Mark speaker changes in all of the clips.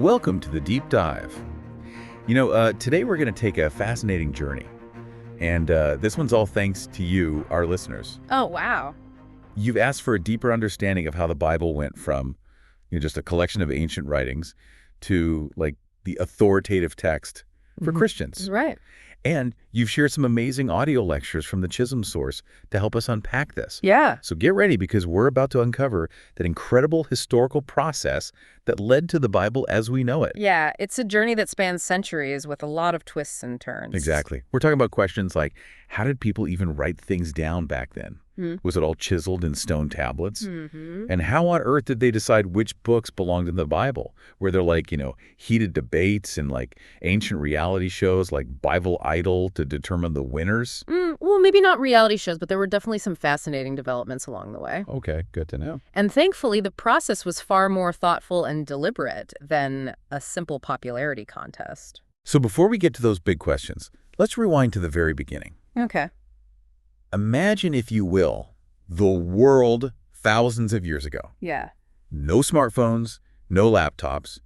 Speaker 1: Welcome to the Deep Dive. Today we're going to take a fascinating journey. And this one's all thanks to you, our listeners.
Speaker 2: Oh, wow.
Speaker 1: You've asked for a deeper understanding of how the Bible went from just a collection of ancient writings to, the authoritative text for Christians.
Speaker 2: Right.
Speaker 1: And you've shared some amazing audio lectures from the Chisholm source to help us unpack this.
Speaker 2: Yeah.
Speaker 1: So get ready, because we're about to uncover that incredible historical process that led to the Bible as we know it.
Speaker 2: Yeah, it's a journey that spans centuries with a lot of twists and turns.
Speaker 1: Exactly. We're talking about questions like, how did people even write things down back then? Was it all chiseled in stone tablets? And how on earth did they decide which books belonged in the Bible? Were there heated debates and ancient reality shows like Bible Idol to determine the winners?
Speaker 2: Well, maybe not reality shows, but there were definitely some fascinating developments along the way.
Speaker 1: Okay, good to know.
Speaker 2: And thankfully, the process was far more thoughtful and deliberate than a simple popularity contest.
Speaker 1: So before we get to those big questions, let's rewind to the very beginning.
Speaker 2: Okay.
Speaker 1: Imagine, if you will, the world thousands of years ago.
Speaker 2: Yeah.
Speaker 1: No smartphones, no laptops,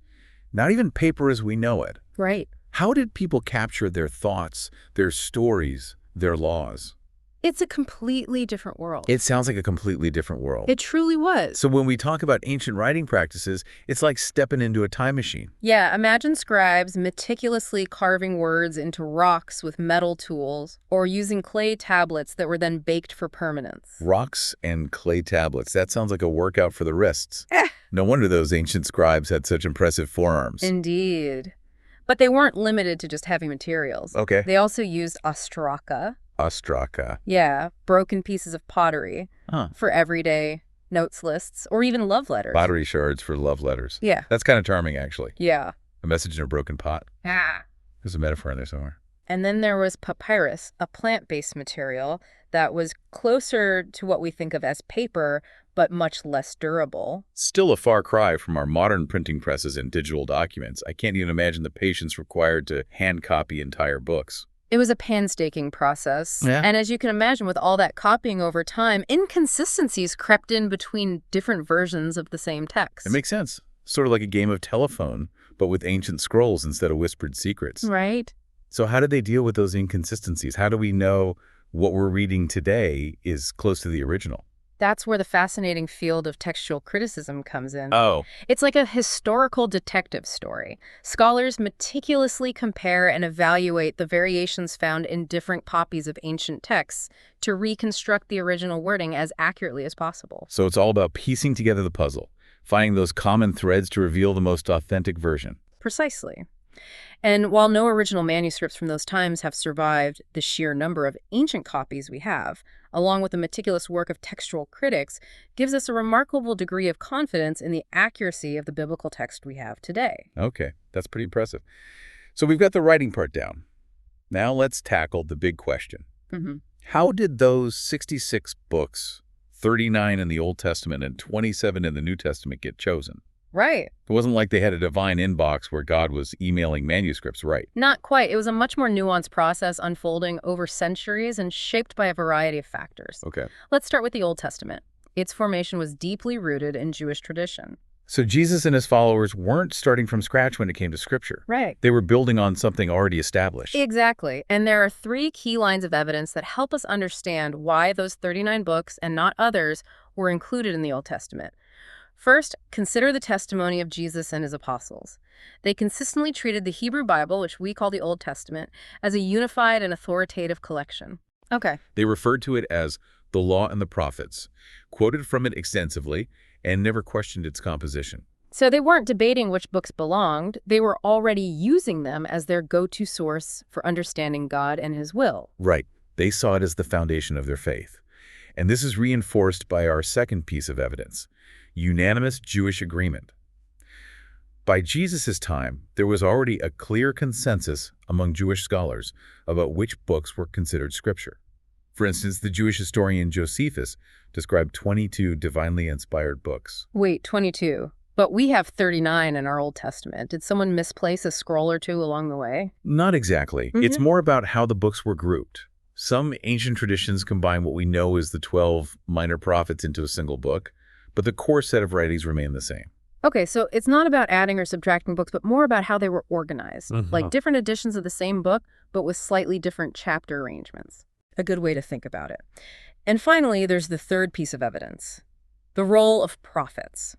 Speaker 1: not even paper as we know it.
Speaker 2: Right.
Speaker 1: How did people capture their thoughts, their stories, their laws?
Speaker 2: It's a completely different world.
Speaker 1: It sounds like a completely different world.
Speaker 2: It truly was.
Speaker 1: So when we talk about ancient writing practices, it's like stepping into a time machine.
Speaker 2: Yeah, imagine scribes meticulously carving words into rocks with metal tools, or using clay tablets that were then baked for permanence.
Speaker 1: Rocks and clay tablets. That sounds like a workout for the wrists. No wonder those ancient scribes had such impressive forearms.
Speaker 2: Indeed. But they weren't limited to just heavy materials.
Speaker 1: Okay.
Speaker 2: They also used ostraka.
Speaker 1: Ostraka.
Speaker 2: Yeah, broken pieces of pottery for everyday notes lists, or even love letters.
Speaker 1: Pottery shards for love letters.
Speaker 2: Yeah.
Speaker 1: That's kind of charming, actually.
Speaker 2: Yeah.
Speaker 1: A message in a broken pot. There's a metaphor in there somewhere.
Speaker 2: And then there was papyrus, a plant-based material that was closer to what we think of as paper, but much less durable.
Speaker 1: Still a far cry from our modern printing presses and digital documents. I can't even imagine the patience required to hand copy entire books.
Speaker 2: It was a painstaking process.
Speaker 1: Yeah.
Speaker 2: And as you can imagine, with all that copying over time, inconsistencies crept in between different versions of the same text.
Speaker 1: It makes sense. Sort of like a game of telephone, but with ancient scrolls instead of whispered secrets.
Speaker 2: Right.
Speaker 1: So how did they deal with those inconsistencies? How do we know what we're reading today is close to the original?
Speaker 2: That's where the fascinating field of textual criticism comes in.
Speaker 1: Oh.
Speaker 2: It's like a historical detective story. Scholars meticulously compare and evaluate the variations found in different copies of ancient texts to reconstruct the original wording as accurately as possible.
Speaker 1: So it's all about piecing together the puzzle, finding those common threads to reveal the most authentic version.
Speaker 2: Precisely. And while no original manuscripts from those times have survived the sheer number of ancient copies we have, along with the meticulous work of textual critics, gives us a remarkable degree of confidence in the accuracy of the biblical text we have today.
Speaker 1: Okay, that's pretty impressive. So we've got the writing part down. Now let's tackle the big question. How did those 66 books, 39 in the Old Testament and 27 in the New Testament, get chosen?
Speaker 2: Right.
Speaker 1: It wasn't like they had a divine inbox where God was emailing manuscripts, right?
Speaker 2: Not quite. It was a much more nuanced process unfolding over centuries and shaped by a variety of factors.
Speaker 1: Okay.
Speaker 2: Let's start with the Old Testament. Its formation was deeply rooted in Jewish tradition.
Speaker 1: So Jesus and his followers weren't starting from scratch when it came to Scripture.
Speaker 2: Right.
Speaker 1: They were building on something already established.
Speaker 2: Exactly. And there are three key lines of evidence that help us understand why those 39 books and not others were included in the Old Testament. First, consider the testimony of Jesus and his apostles. They consistently treated the Hebrew Bible, which we call the Old Testament, as a unified and authoritative collection. Okay.
Speaker 1: They referred to it as the Law and the Prophets, quoted from it extensively, and never questioned its composition.
Speaker 2: So they weren't debating which books belonged. They were already using them as their go-to source for understanding God and his will.
Speaker 1: Right. They saw it as the foundation of their faith. And this is reinforced by our second piece of evidence: unanimous Jewish agreement. By Jesus' time, there was already a clear consensus among Jewish scholars about which books were considered scripture. For instance, the Jewish historian Josephus described 22 divinely inspired books.
Speaker 2: Wait, 22. But we have 39 in our Old Testament. Did someone misplace a scroll or two along the way?
Speaker 1: Not exactly. It's more about how the books were grouped. Some ancient traditions combine what we know as the 12 minor prophets into a single book, but the core set of writings remain the same.
Speaker 2: Okay, so it's not about adding or subtracting books, but more about how they were organized, like
Speaker 1: Uh-huh.
Speaker 2: different editions of the same book, but with slightly different chapter arrangements. A good way to think about it. And finally, there's the third piece of evidence, the role of prophets.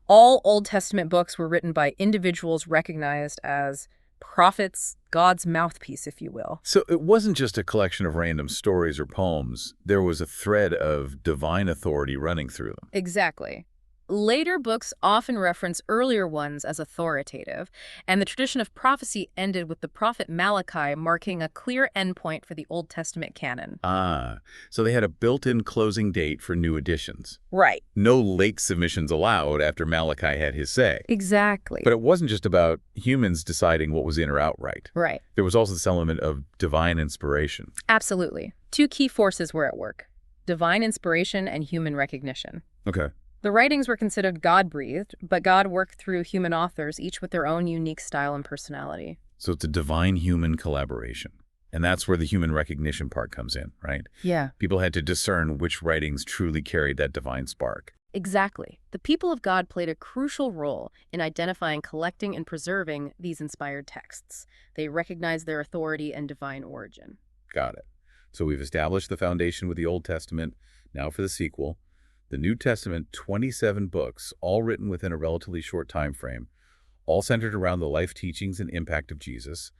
Speaker 2: All Old Testament books were written by individuals recognized as prophets, God's mouthpiece, if you will.
Speaker 1: So it wasn't just a collection of random stories or poems. There was a thread of divine authority running through them.
Speaker 2: Exactly. Later books often reference earlier ones as authoritative, and the tradition of prophecy ended with the prophet Malachi marking a clear endpoint for the Old Testament canon.
Speaker 1: Ah, so they had a built-in closing date for new editions.
Speaker 2: Right.
Speaker 1: No late submissions allowed after Malachi had his say.
Speaker 2: Exactly.
Speaker 1: But it wasn't just about humans deciding what was in or out right.
Speaker 2: Right.
Speaker 1: There was also this element of divine inspiration.
Speaker 2: Absolutely. Two key forces were at work: divine inspiration and human recognition.
Speaker 1: Okay.
Speaker 2: The writings were considered God-breathed, but God worked through human authors, each with their own unique style and personality.
Speaker 1: So it's a divine-human collaboration. And that's where the human recognition part comes in, right?
Speaker 2: Yeah.
Speaker 1: People had to discern which writings truly carried that divine spark.
Speaker 2: Exactly. The people of God played a crucial role in identifying, collecting, and preserving these inspired texts. They recognized their authority and divine origin.
Speaker 1: Got it. So we've established the foundation with the Old Testament. Now for the sequel. The New Testament, 27 books, all written within a relatively short time frame, all centered around the life teachings and impact of Jesus.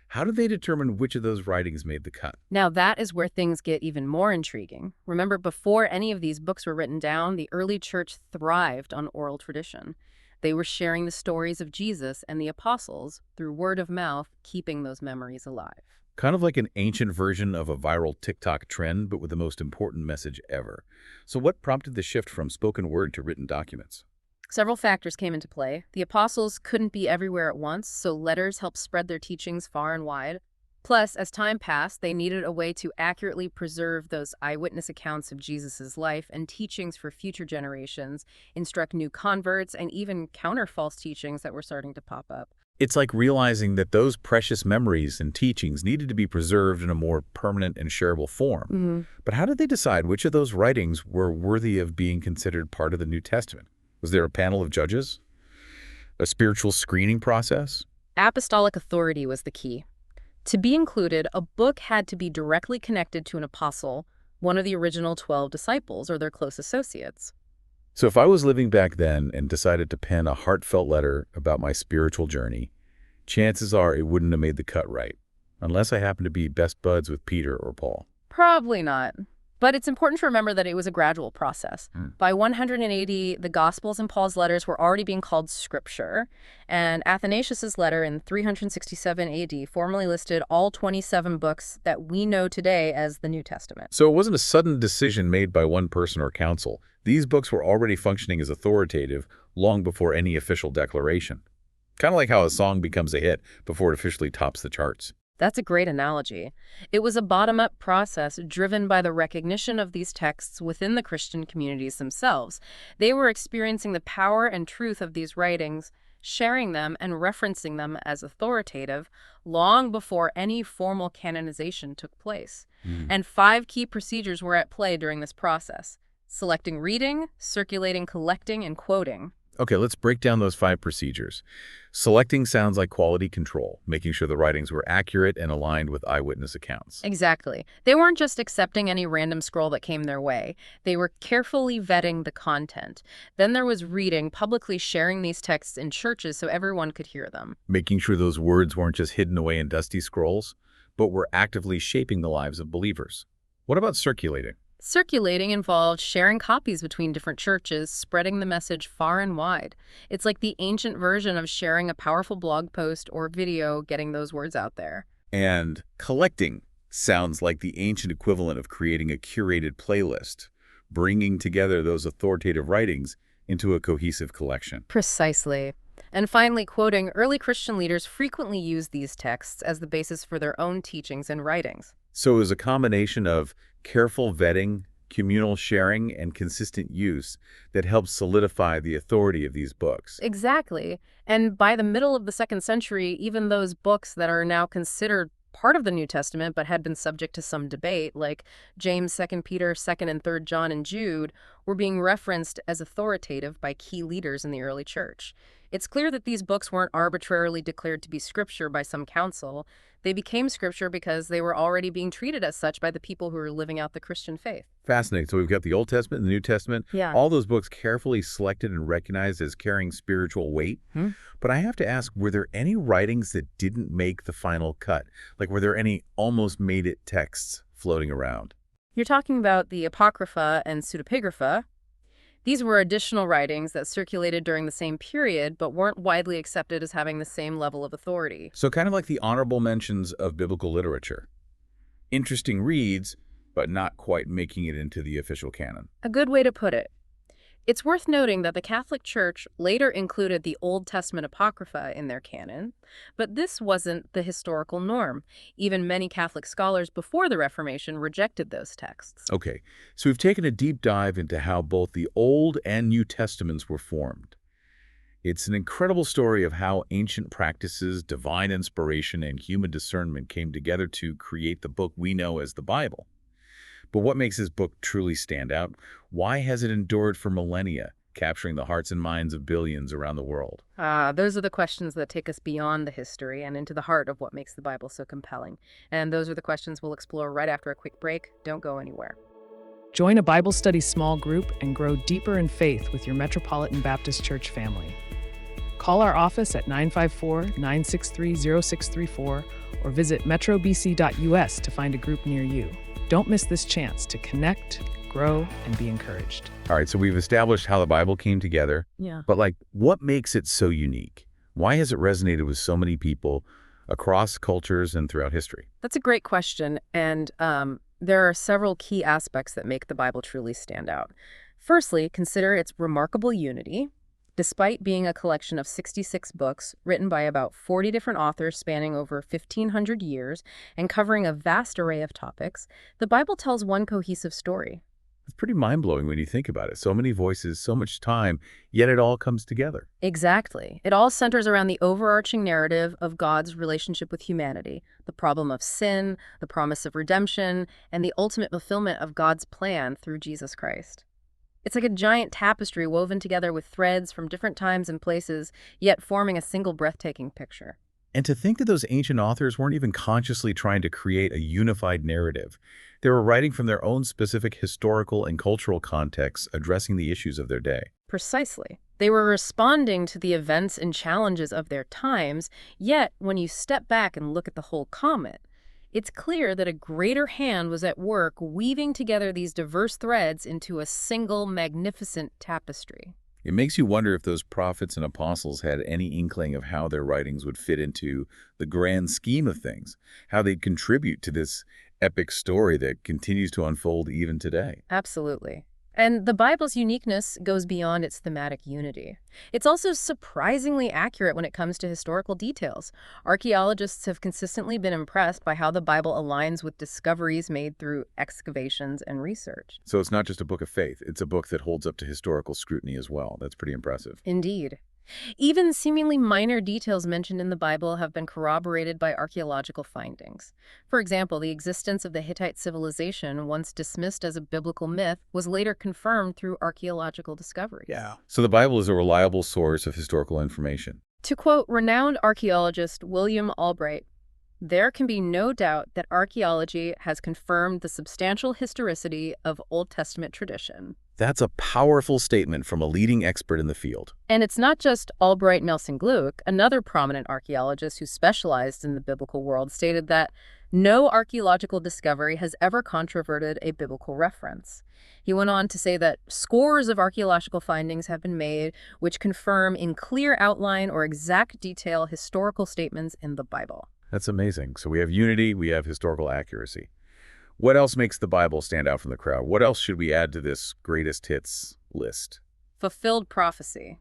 Speaker 1: How did they determine which of those writings made the cut?
Speaker 2: Now that is where things get even more intriguing. Remember, before any of these books were written down, the early church thrived on oral tradition. They were sharing the stories of Jesus and the apostles through word of mouth, keeping those memories alive.
Speaker 1: Kind of like an ancient version of a viral TikTok trend, but with the most important message ever. So what prompted the shift from spoken word to written documents?
Speaker 2: Several factors came into play. The apostles couldn't be everywhere at once, so letters helped spread their teachings far and wide. Plus, as time passed, they needed a way to accurately preserve those eyewitness accounts of Jesus' life and teachings for future generations, instruct new converts, and even counter false teachings that were starting to pop up.
Speaker 1: It's like realizing that those precious memories and teachings needed to be preserved in a more permanent and shareable form. But how did they decide which of those writings were worthy of being considered part of the New Testament? Was there a panel of judges? A spiritual screening process?
Speaker 2: Apostolic authority was the key. To be included, a book had to be directly connected to an apostle, one of the original 12 disciples or their close associates.
Speaker 1: So if I was living back then and decided to pen a heartfelt letter about my spiritual journey, chances are it wouldn't have made the cut right, unless I happened to be best buds with Peter or Paul.
Speaker 2: Probably not. But it's important to remember that it was a gradual process. By 180, the Gospels and Paul's letters were already being called Scripture, and Athanasius' letter in 367 AD formally listed all 27 books that we know today as the New Testament.
Speaker 1: So it wasn't a sudden decision made by one person or council. These books were already functioning as authoritative long before any official declaration. Kind of like how a song becomes a hit before it officially tops the charts.
Speaker 2: That's a great analogy. It was a bottom-up process driven by the recognition of these texts within the Christian communities themselves. They were experiencing the power and truth of these writings, sharing them and referencing them as authoritative long before any formal canonization took place. And 5 key procedures were at play during this process: selecting reading, circulating, collecting, and quoting.
Speaker 1: Okay, let's break down those 5 procedures. Selecting sounds like quality control, making sure the writings were accurate and aligned with eyewitness accounts.
Speaker 2: Exactly. They weren't just accepting any random scroll that came their way. They were carefully vetting the content. Then there was reading, publicly sharing these texts in churches so everyone could hear them.
Speaker 1: Making sure those words weren't just hidden away in dusty scrolls, but were actively shaping the lives of believers. What about circulating?
Speaker 2: Circulating involved sharing copies between different churches, spreading the message far and wide. It's like the ancient version of sharing a powerful blog post or video, getting those words out there.
Speaker 1: And collecting sounds like the ancient equivalent of creating a curated playlist, bringing together those authoritative writings into a cohesive collection.
Speaker 2: Precisely. And finally, quoting, early Christian leaders frequently used these texts as the basis for their own teachings and writings.
Speaker 1: So it was a combination of careful vetting, communal sharing, and consistent use that helped solidify the authority of these books.
Speaker 2: Exactly. And by the middle of the 2nd century, even those books that are now considered part of the New Testament but had been subject to some debate, like James, 2nd Peter, 2nd and 3rd John, and Jude, were being referenced as authoritative by key leaders in the early church. It's clear that these books weren't arbitrarily declared to be scripture by some council. They became scripture because they were already being treated as such by the people who were living out the Christian faith.
Speaker 1: Fascinating. So we've got the Old Testament and the New Testament,
Speaker 2: Yeah.
Speaker 1: all those books carefully selected and recognized as carrying spiritual weight. But I have to ask, were there any writings that didn't make the final cut? Like, were there any almost made it texts floating around?
Speaker 2: You're talking about the Apocrypha and Pseudepigrapha. These were additional writings that circulated during the same period but weren't widely accepted as having the same level of authority.
Speaker 1: So kind of like the honorable mentions of biblical literature. Interesting reads, but not quite making it into the official canon.
Speaker 2: A good way to put it. It's worth noting that the Catholic Church later included the Old Testament Apocrypha in their canon, but this wasn't the historical norm. Even many Catholic scholars before the Reformation rejected those texts.
Speaker 1: Okay, so we've taken a deep dive into how both the Old and New Testaments were formed. It's an incredible story of how ancient practices, divine inspiration, and human discernment came together to create the book we know as the Bible. But what makes this book truly stand out? Why has it endured for millennia, capturing the hearts and minds of billions around the world?
Speaker 2: Those are the questions that take us beyond the history and into the heart of what makes the Bible so compelling. And those are the questions we'll explore right after a quick break. Don't go anywhere.
Speaker 3: Join a Bible study small group and grow deeper in faith with your Metropolitan Baptist Church family. Call our office at 954-963-0634 or visit metrobc.us to find a group near you. Don't miss this chance to connect, grow, and be encouraged.
Speaker 1: All right, so we've established how the Bible came together,
Speaker 2: Yeah.
Speaker 1: but what makes it so unique? Why has it resonated with so many people across cultures and throughout history?
Speaker 2: That's a great question, and there are several key aspects that make the Bible truly stand out. Firstly, consider its remarkable unity. Despite being a collection of 66 books written by about 40 different authors spanning over 1,500 years and covering a vast array of topics, the Bible tells one cohesive story.
Speaker 1: It's pretty mind-blowing when you think about it. So many voices, so much time, yet it all comes together.
Speaker 2: Exactly. It all centers around the overarching narrative of God's relationship with humanity, the problem of sin, the promise of redemption, and the ultimate fulfillment of God's plan through Jesus Christ. It's like a giant tapestry woven together with threads from different times and places, yet forming a single breathtaking picture.
Speaker 1: And to think that those ancient authors weren't even consciously trying to create a unified narrative. They were writing from their own specific historical and cultural contexts, addressing the issues of their day.
Speaker 2: Precisely. They were responding to the events and challenges of their times, yet when you step back and look at the whole comet, it's clear that a greater hand was at work weaving together these diverse threads into a single magnificent tapestry.
Speaker 1: It makes you wonder if those prophets and apostles had any inkling of how their writings would fit into the grand scheme of things, how they'd contribute to this epic story that continues to unfold even today.
Speaker 2: Absolutely. And the Bible's uniqueness goes beyond its thematic unity. It's also surprisingly accurate when it comes to historical details. Archaeologists have consistently been impressed by how the Bible aligns with discoveries made through excavations and research.
Speaker 1: So it's not just a book of faith, it's a book that holds up to historical scrutiny as well. That's pretty impressive.
Speaker 2: Indeed. Even seemingly minor details mentioned in the Bible have been corroborated by archaeological findings. For example, the existence of the Hittite civilization, once dismissed as a biblical myth, was later confirmed through archaeological discoveries.
Speaker 1: So the Bible is a reliable source of historical information.
Speaker 2: To quote renowned archaeologist William Albright, "There can be no doubt that archaeology has confirmed the substantial historicity of Old Testament tradition."
Speaker 1: That's a powerful statement from a leading expert in the field.
Speaker 2: And it's not just Albright. Nelson Gluck, another prominent archaeologist who specialized in the biblical world, stated that no archaeological discovery has ever controverted a biblical reference. He went on to say that scores of archaeological findings have been made which confirm in clear outline or exact detail historical statements in the Bible.
Speaker 1: That's amazing. So we have unity, we have historical accuracy. What else makes the Bible stand out from the crowd? What else should we add to this greatest hits list?
Speaker 2: Fulfilled prophecy.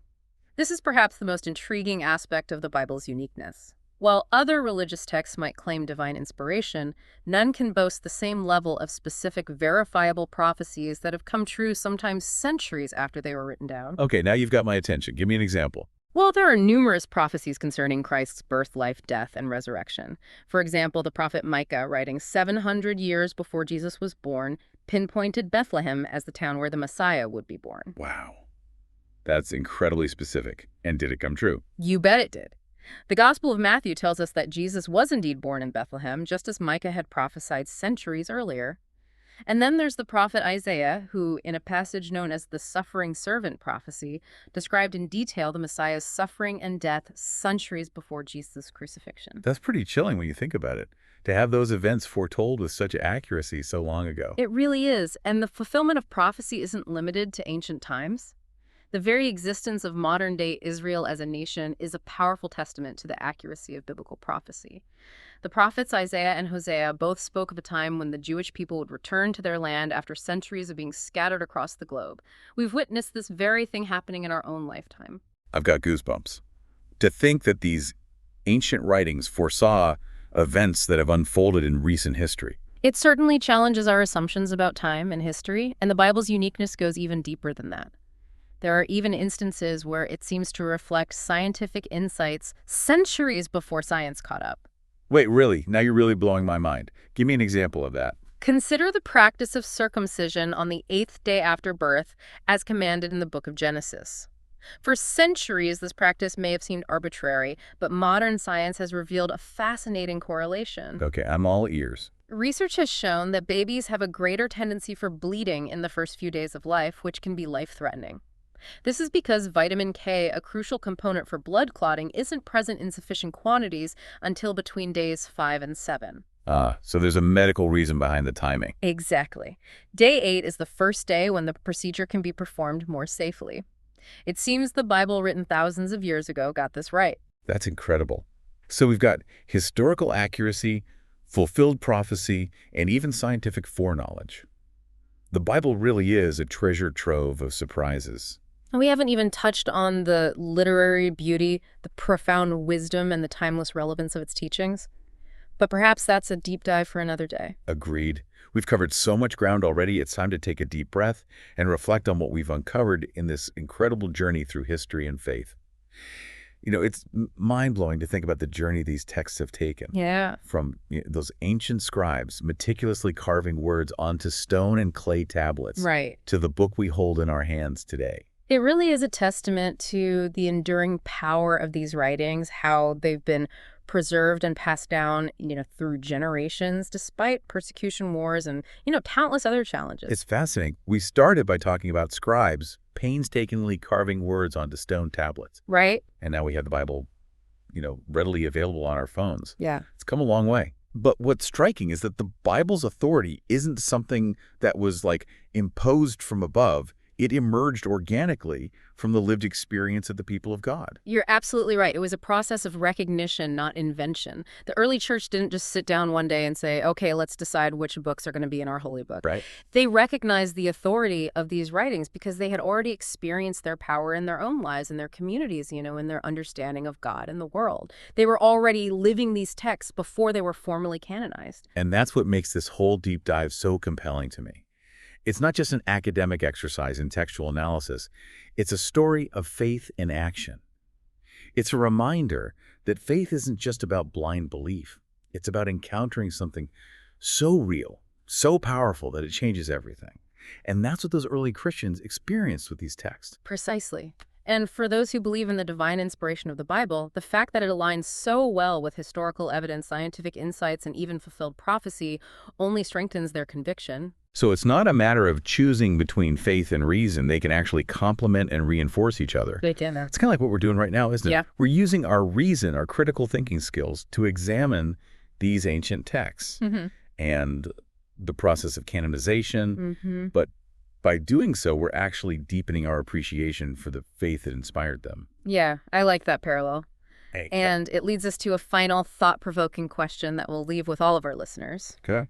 Speaker 2: This is perhaps the most intriguing aspect of the Bible's uniqueness. While other religious texts might claim divine inspiration, none can boast the same level of specific, verifiable prophecies that have come true sometimes centuries after they were written down.
Speaker 1: Okay, now you've got my attention. Give me an example.
Speaker 2: Well, there are numerous prophecies concerning Christ's birth, life, death, and resurrection. For example, the prophet Micah, writing 700 years before Jesus was born, pinpointed Bethlehem as the town where the Messiah would be born.
Speaker 1: Wow. That's incredibly specific. And did it come true?
Speaker 2: You bet it did. The Gospel of Matthew tells us that Jesus was indeed born in Bethlehem, just as Micah had prophesied centuries earlier. And then there's the prophet Isaiah, who, in a passage known as the suffering servant prophecy, described in detail the Messiah's suffering and death centuries before Jesus' crucifixion.
Speaker 1: That's pretty chilling when you think about it, to have those events foretold with such accuracy so long ago.
Speaker 2: It really is, and the fulfillment of prophecy isn't limited to ancient times. The very existence of modern-day Israel as a nation is a powerful testament to the accuracy of biblical prophecy. The prophets Isaiah and Hosea both spoke of a time when the Jewish people would return to their land after centuries of being scattered across the globe. We've witnessed this very thing happening in our own lifetime.
Speaker 1: I've got goosebumps. To think that these ancient writings foresaw events that have unfolded in recent history.
Speaker 2: It certainly challenges our assumptions about time and history, and the Bible's uniqueness goes even deeper than that. There are even instances where it seems to reflect scientific insights centuries before science caught up.
Speaker 1: Wait, really? Now you're really blowing my mind. Give me an example of that.
Speaker 2: Consider the practice of circumcision on the 8th day after birth, as commanded in the book of Genesis. For centuries, this practice may have seemed arbitrary, but modern science has revealed a fascinating correlation.
Speaker 1: Okay, I'm all ears.
Speaker 2: Research has shown that babies have a greater tendency for bleeding in the first few days of life, which can be life-threatening. This is because vitamin K, a crucial component for blood clotting, isn't present in sufficient quantities until between days 5 and 7.
Speaker 1: So there's a medical reason behind the timing.
Speaker 2: Exactly. Day 8 is the first day when the procedure can be performed more safely. It seems the Bible, written thousands of years ago, got this right.
Speaker 1: That's incredible. So we've got historical accuracy, fulfilled prophecy, and even scientific foreknowledge. The Bible really is a treasure trove of surprises.
Speaker 2: And we haven't even touched on the literary beauty, the profound wisdom, and the timeless relevance of its teachings. But perhaps that's a deep dive for another day.
Speaker 1: Agreed. We've covered so much ground already, it's time to take a deep breath and reflect on what we've uncovered in this incredible journey through history and faith. You know, it's mind-blowing to think about the journey these texts have taken.
Speaker 2: Yeah.
Speaker 1: From those ancient scribes meticulously carving words onto stone and clay tablets,
Speaker 2: Right.
Speaker 1: to the book we hold in our hands today.
Speaker 2: It really is a testament to the enduring power of these writings, how they've been preserved and passed down, through generations, despite persecution, wars, and, countless other challenges.
Speaker 1: It's fascinating. We started by talking about scribes painstakingly carving words onto stone tablets.
Speaker 2: Right?
Speaker 1: And now we have the Bible, readily available on our phones.
Speaker 2: Yeah.
Speaker 1: It's come a long way. But what's striking is that the Bible's authority isn't something that was imposed from above. It emerged organically from the lived experience of the people of God.
Speaker 2: You're absolutely right. It was a process of recognition, not invention. The early church didn't just sit down one day and say, okay, let's decide which books are going to be in our holy book.
Speaker 1: Right.
Speaker 2: They recognized the authority of these writings because they had already experienced their power in their own lives, in their communities, in their understanding of God and the world. They were already living these texts before they were formally canonized.
Speaker 1: And that's what makes this whole deep dive so compelling to me. It's not just an academic exercise in textual analysis. It's a story of faith in action. It's a reminder that faith isn't just about blind belief. It's about encountering something so real, so powerful that it changes everything. And that's what those early Christians experienced with these texts.
Speaker 2: Precisely. And for those who believe in the divine inspiration of the Bible, the fact that it aligns so well with historical evidence, scientific insights, and even fulfilled prophecy only strengthens their conviction.
Speaker 1: So it's not a matter of choosing between faith and reason. They can actually complement and reinforce each other.
Speaker 2: They can.
Speaker 1: It's kind of like what we're doing right now, isn't it?
Speaker 2: Yeah.
Speaker 1: We're using our reason, our critical thinking skills, to examine these ancient texts and the process of canonization. But by doing so, we're actually deepening our appreciation for the faith that inspired them.
Speaker 2: Yeah, I like that parallel.
Speaker 1: Hey,
Speaker 2: And it leads us to a final thought-provoking question that we'll leave with all of our listeners.
Speaker 1: okay.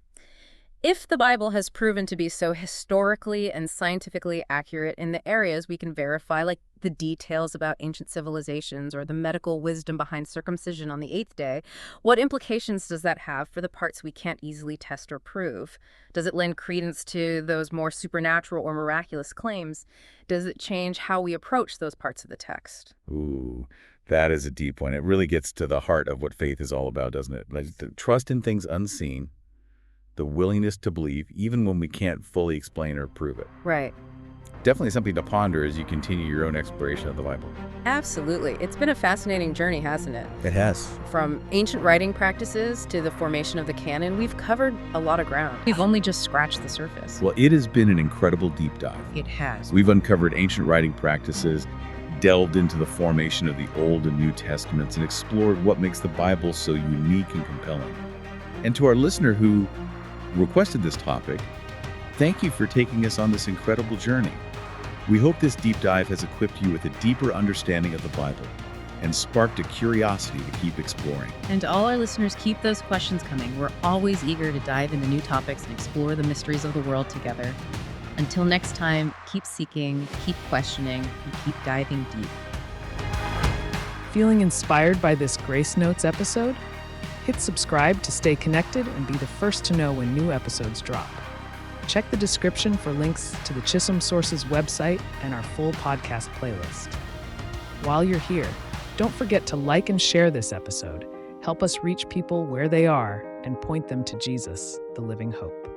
Speaker 2: If the Bible has proven to be so historically and scientifically accurate in the areas we can verify, like the details about ancient civilizations or the medical wisdom behind circumcision on the eighth day, what implications does that have for the parts we can't easily test or prove? Does it lend credence to those more supernatural or miraculous claims? Does it change how we approach those parts of the text?
Speaker 1: Ooh, that is a deep one. It really gets to the heart of what faith is all about, doesn't it? Like the trust in things unseen, the willingness to believe, even when we can't fully explain or prove it.
Speaker 2: Right.
Speaker 1: Definitely something to ponder as you continue your own exploration of the Bible.
Speaker 2: Absolutely. It's been a fascinating journey, hasn't it?
Speaker 1: It has.
Speaker 2: From ancient writing practices to the formation of the canon, we've covered a lot of ground. We've only just scratched the surface.
Speaker 1: Well, it has been an incredible deep dive.
Speaker 2: It has.
Speaker 1: We've uncovered ancient writing practices, delved into the formation of the Old and New Testaments, and explored what makes the Bible so unique and compelling. And to our listener who requested this topic, thank you for taking us on this incredible journey. We hope this deep dive has equipped you with a deeper understanding of the Bible and sparked a curiosity to keep exploring.
Speaker 2: And to all our listeners, keep those questions coming. We're always eager to dive into new topics and explore the mysteries of the world together. Until next time, keep seeking, keep questioning, and keep diving deep.
Speaker 3: Feeling inspired by this Grace Notes episode? Hit subscribe to stay connected and be the first to know when new episodes drop. Check the description for links to the Chisholm Sources website and our full podcast playlist. While you're here, don't forget to like and share this episode. Help us reach people where they are and point them to Jesus, the living hope.